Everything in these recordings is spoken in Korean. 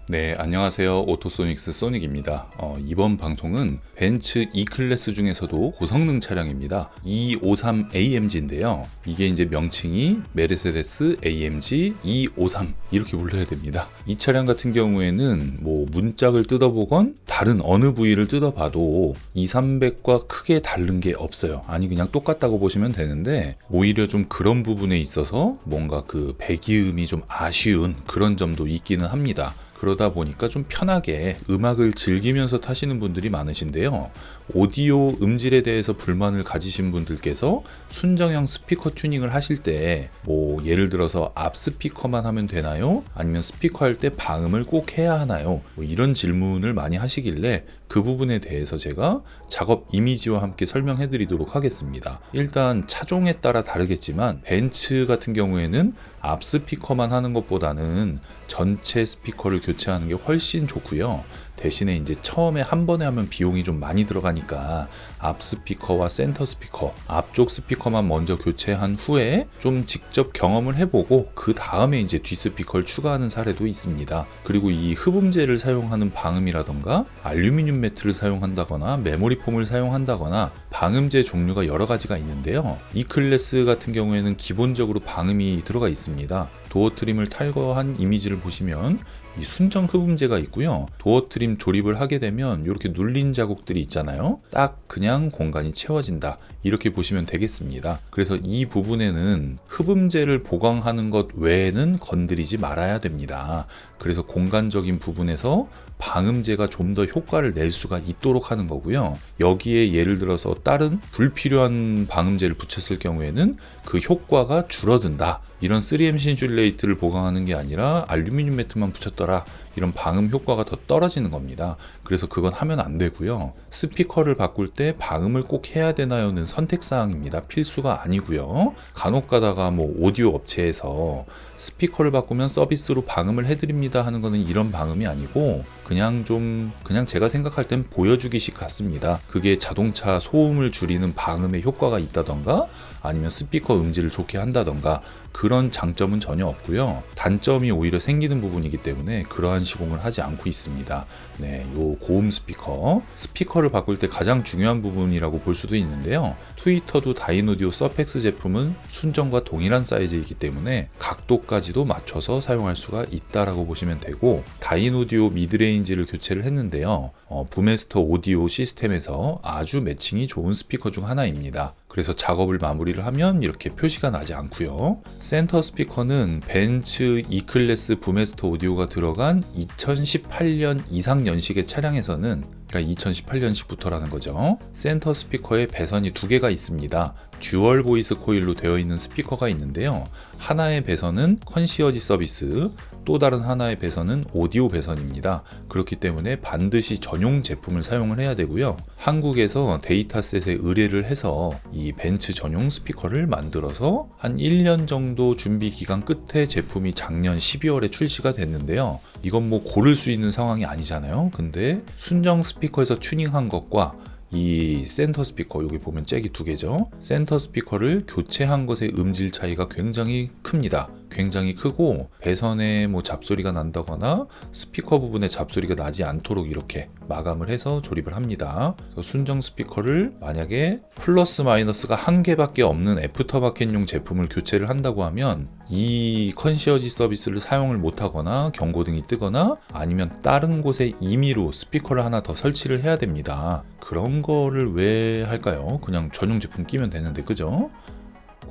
네, 안녕하세요. 오토소닉스 소닉입니다. 이번 방송은 벤츠 E클래스 중에서도 고성능 차량입니다. E53AMG인데요. 이게 이제 명칭이 메르세데스 AMG E53 이렇게 불러야 됩니다. 이 차량 같은 경우에는 뭐 문짝을 뜯어보건 다른 어느 부위를 뜯어봐도 2,300과 크게 다른 게 없어요. 아니 그냥 똑같다고 보시면 되는데 오히려 좀 그런 부분에 있어서 뭔가 그 배기음이 좀 아쉬운 그런 점도 있기는 합니다. 그러다 보니까 좀 편하게 음악을 즐기면서 타시는 분들이 많으신데요. 오디오 음질에 대해서 불만을 가지신 분들께서 순정형 스피커 튜닝을 하실 때 뭐 예를 들어서 앞 스피커만 하면 되나요? 아니면 스피커 할 때 방음을 꼭 해야 하나요? 뭐 이런 질문을 많이 하시길래 그 부분에 대해서 제가 작업 이미지와 함께 설명해 드리도록 하겠습니다. 일단 차종에 따라 다르겠지만 벤츠 같은 경우에는 앞 스피커만 하는 것보다는 전체 스피커를 교체하는 게 훨씬 좋고요. 대신에 이제 처음에 한 번에 하면 비용이 좀 많이 들어가니까 앞 스피커와 센터 스피커, 앞쪽 스피커만 먼저 교체한 후에 좀 직접 경험을 해보고 그 다음에 이제 뒷 스피커를 추가하는 사례도 있습니다. 그리고 이 흡음재를 사용하는 방음이라던가 알루미늄 매트를 사용한다거나 메모리 폼을 사용한다거나 방음재 종류가 여러 가지가 있는데요. E클래스 같은 경우에는 기본적으로 방음이 들어가 있습니다. 도어 트림을 탈거한 이미지를 보시면 이 순정 흡음재가 있고요. 도어 트림 조립을 하게 되면 이렇게 눌린 자국들이 있잖아요. 딱 그냥 공간이 채워진다. 이렇게 보시면 되겠습니다. 그래서 이 부분에는 흡음재를 보강하는 것 외에는 건드리지 말아야 됩니다. 그래서 공간적인 부분에서 방음재가 좀 더 효과를 낼 수가 있도록 하는 거고요. 여기에 예를 들어서 다른 불필요한 방음재를 붙였을 경우에는 그 효과가 줄어든다. 이런 3M 신슐레이트를 보강하는 게 아니라 알루미늄 매트만 붙였더라. 이런 방음 효과가 더 떨어지는 겁니다. 그래서 그건 하면 안 되고요. 스피커를 바꿀 때 방음을 꼭 해야 되나요는 선택사항입니다. 필수가 아니고요. 간혹 가다가 뭐 오디오 업체에서 스피커를 바꾸면 서비스로 방음을 해드립니다 하는 거는 이런 방음이 아니고 그냥 제가 생각할 땐 보여주기식 같습니다. 그게 자동차 소음을 줄이는 방음의 효과가 있다던가 아니면 스피커 음질을 좋게 한다던가 그런 장점은 전혀 없고요. 단점이 오히려 생기는 부분이기 때문에 그러한 시공을 하지 않고 있습니다. 네, 요 고음 스피커를 바꿀 때 가장 중요한 부분이라고 볼 수도 있는데요. 트위터도 다이노디오 서펙스 제품은 순정과 동일한 사이즈이기 때문에 각도까지도 맞춰서 사용할 수가 있다라고 보시면 되고 다이노디오 미드레인지를 교체를 했는데요. 부메스터 오디오 시스템에서 아주 매칭이 좋은 스피커 중 하나입니다. 그래서 작업을 마무리를 하면 이렇게 표시가 나지 않고요. 센터 스피커는 벤츠 E클래스 부메스터 오디오가 들어간 2018년 이상 연식의 차량에서는 그러니까 2018년식부터라는 거죠. 센터 스피커에 배선이 두 개가 있습니다. 듀얼 보이스 코일로 되어 있는 스피커가 있는데요. 하나의 배선은 컨시어지 서비스, 또 다른 하나의 배선은 오디오 배선입니다. 그렇기 때문에 반드시 전용 제품을 사용을 해야 되고요. 한국에서 데이터셋에 의뢰를 해서 이 벤츠 전용 스피커를 만들어서 한 1년 정도 준비 기간 끝에 제품이 작년 12월에 출시가 됐는데요. 이건 뭐 고를 수 있는 상황이 아니잖아요. 근데 순정 스피커에서 튜닝한 것과 이 센터 스피커, 여기 보면 잭이 두 개죠. 센터 스피커를 교체한 것의 음질 차이가 굉장히 큽니다. 굉장히 크고 배선에 뭐 잡소리가 난다거나 스피커 부분에 잡소리가 나지 않도록 이렇게 마감을 해서 조립을 합니다. 순정 스피커를 만약에 플러스 마이너스가 한 개밖에 없는 애프터마켓용 제품을 교체를 한다고 하면 이 컨시어지 서비스를 사용을 못하거나 경고등이 뜨거나 아니면 다른 곳에 임의로 스피커를 하나 더 설치를 해야 됩니다. 그런 거를 왜 할까요? 그냥 전용 제품 끼면 되는데, 그죠?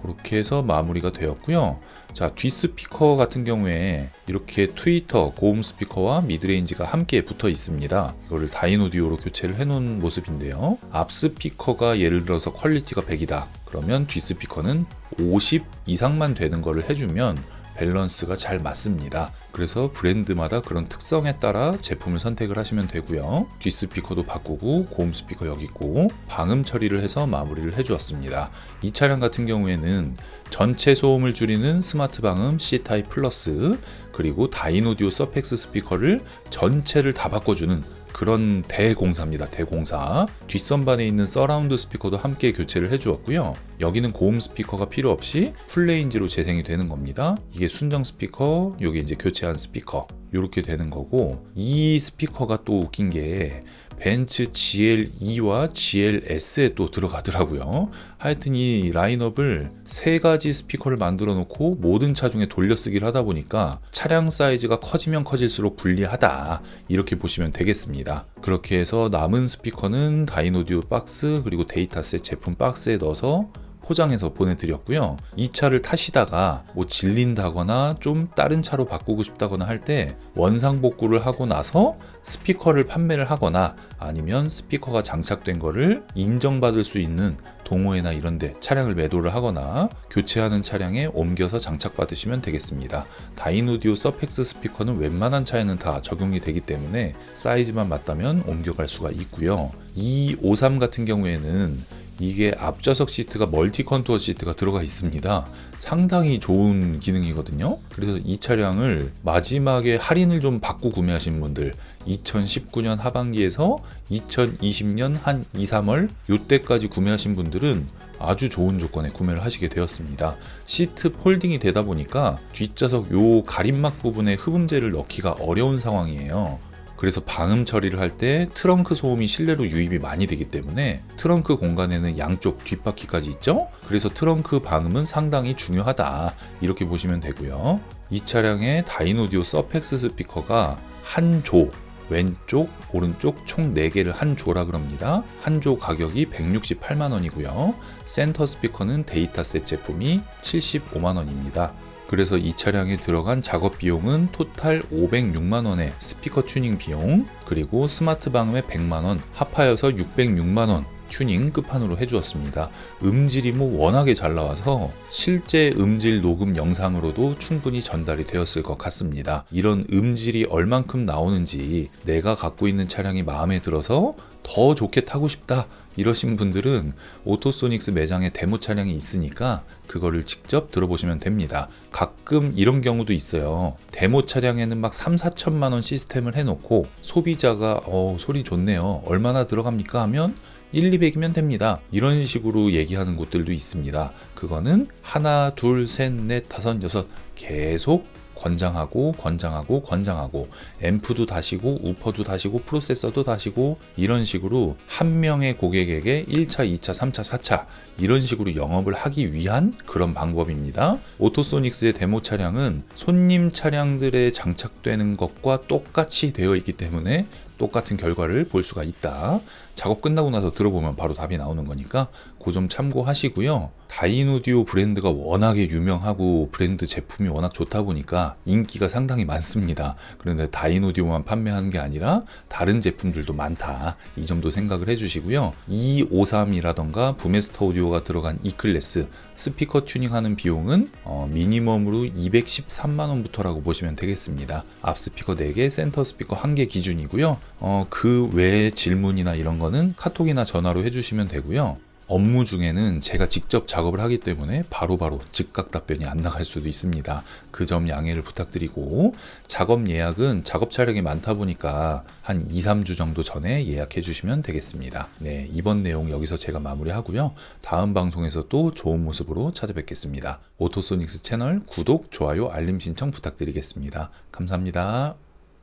그렇게 해서 마무리가 되었고요. 자, 뒷 스피커 같은 경우에 이렇게 트위터 고음 스피커와 미드레인지가 함께 붙어 있습니다. 이거를 다이노디오로 교체를 해놓은 모습인데요. 앞 스피커가 예를 들어서 퀄리티가 100이다. 그러면 뒷 스피커는 50 이상만 되는 거를 해주면 밸런스가 잘 맞습니다. 그래서 브랜드마다 그런 특성에 따라 제품을 선택을 하시면 되고요. 뒷 스피커도 바꾸고 고음 스피커 여기 있고 방음 처리를 해서 마무리를 해주었습니다. 이 차량 같은 경우에는 전체 소음을 줄이는 스마트 방음 C-타입 플러스 그리고 다이노디오 서펙스 스피커를 전체를 다 바꿔주는 그런 대공사입니다. 대공사. 뒷선반에 있는 서라운드 스피커도 함께 교체를 해주었고요. 여기는 고음 스피커가 필요 없이 풀레인지로 재생이 되는 겁니다. 이게 순정 스피커, 여기 이제 교체한 스피커. 이렇게 되는 거고, 이 스피커가 또 웃긴 게 벤츠 GL2와 GLS에 또 들어가더라고요. 하여튼 이 라인업을 3가지 스피커를 만들어 놓고 모든 차종에 돌려쓰기를 하다 보니까 차량 사이즈가 커지면 커질수록 불리하다, 이렇게 보시면 되겠습니다. 그렇게 해서 남은 스피커는 다인오디오 박스 그리고 데이터셋 제품 박스에 넣어서 포장해서 보내드렸고요. 이 차를 타시다가 뭐 질린다거나 좀 다른 차로 바꾸고 싶다거나 할 때 원상복구를 하고 나서 스피커를 판매를 하거나, 아니면 스피커가 장착된 거를 인정받을 수 있는 동호회나 이런 데 차량을 매도를 하거나 교체하는 차량에 옮겨서 장착받으시면 되겠습니다. 다인오디오 서펙스 스피커는 웬만한 차에는 다 적용이 되기 때문에 사이즈만 맞다면 옮겨갈 수가 있고요. 이 53 같은 경우에는 이게 앞좌석 시트가 멀티 컨투어 시트가 들어가 있습니다. 상당히 좋은 기능이거든요. 그래서 이 차량을 마지막에 할인을 좀 받고 구매하신 분들, 2019년 하반기에서 2020년 한 2, 3월 요때까지 구매하신 분들은 아주 좋은 조건에 구매를 하시게 되었습니다. 시트 폴딩이 되다 보니까 뒷좌석 요 가림막 부분에 흡음재를 넣기가 어려운 상황이에요. 그래서 방음 처리를 할 때 트렁크 소음이 실내로 유입이 많이 되기 때문에 트렁크 공간에는 양쪽 뒷바퀴까지 있죠? 그래서 트렁크 방음은 상당히 중요하다, 이렇게 보시면 되고요. 이 차량의 다인오디오 서펙스 스피커가 한 조, 왼쪽, 오른쪽 총 4개를 한 조라 그럽니다. 한 조 가격이 168만 원이고요. 센터 스피커는 데이터셋 제품이 75만 원입니다. 그래서 이 차량에 들어간 작업 비용은 토탈 506만 원의 스피커 튜닝 비용, 그리고 스마트 방음에 100만 원, 합하여서 606만 원 튜닝 끝판으로 해주었습니다. 음질이 워낙에 잘 나와서 실제 음질 녹음 영상으로도 충분히 전달이 되었을 것 같습니다. 이런 음질이 얼만큼 나오는지 내가 갖고 있는 차량이 마음에 들어서 더 좋게 타고 싶다, 이러신 분들은 오토소닉스 매장에 데모 차량이 있으니까 그거를 직접 들어보시면 됩니다. 가끔 이런 경우도 있어요. 데모 차량에는 막 3, 4천만 원 시스템을 해놓고 소비자가 소리 좋네요, 얼마나 들어갑니까 하면 1, 200이면 됩니다, 이런 식으로 얘기하는 곳들도 있습니다. 그거는 하나, 둘, 셋, 넷, 다섯, 여섯 계속 권장하고 앰프도 다시고 우퍼도 다시고 프로세서도 다시고, 이런 식으로 한 명의 고객에게 1차, 2차, 3차, 4차 이런 식으로 영업을 하기 위한 그런 방법입니다. 오토소닉스의 데모 차량은 손님 차량들에 장착되는 것과 똑같이 되어 있기 때문에 똑같은 결과를 볼 수가 있다. 작업 끝나고 나서 들어보면 바로 답이 나오는 거니까 그 점 참고하시고요. 다인오디오 브랜드가 워낙에 유명하고 브랜드 제품이 워낙 좋다 보니까 인기가 상당히 많습니다. 그런데 다인오디오만 판매하는 게 아니라 다른 제품들도 많다, 이 점도 생각을 해주시고요. 253이라던가 부메스터 오디오가 들어간 E클래스 스피커 튜닝하는 비용은 미니멈으로 213만 원부터라고 보시면 되겠습니다. 앞 스피커 4개, 센터 스피커 1개 기준이고요. 그 외의 질문이나 이런 거는 카톡이나 전화로 해주시면 되고요. 업무 중에는 제가 직접 작업을 하기 때문에 바로바로 즉각 답변이 안 나갈 수도 있습니다. 그 점 양해를 부탁드리고, 작업 예약은 작업 차량이 많다 보니까 한 2, 3주 정도 전에 예약해 주시면 되겠습니다. 네, 이번 내용 여기서 제가 마무리하고요. 다음 방송에서 또 좋은 모습으로 찾아뵙겠습니다. 오토소닉스 채널 구독, 좋아요, 알림 신청 부탁드리겠습니다. 감사합니다.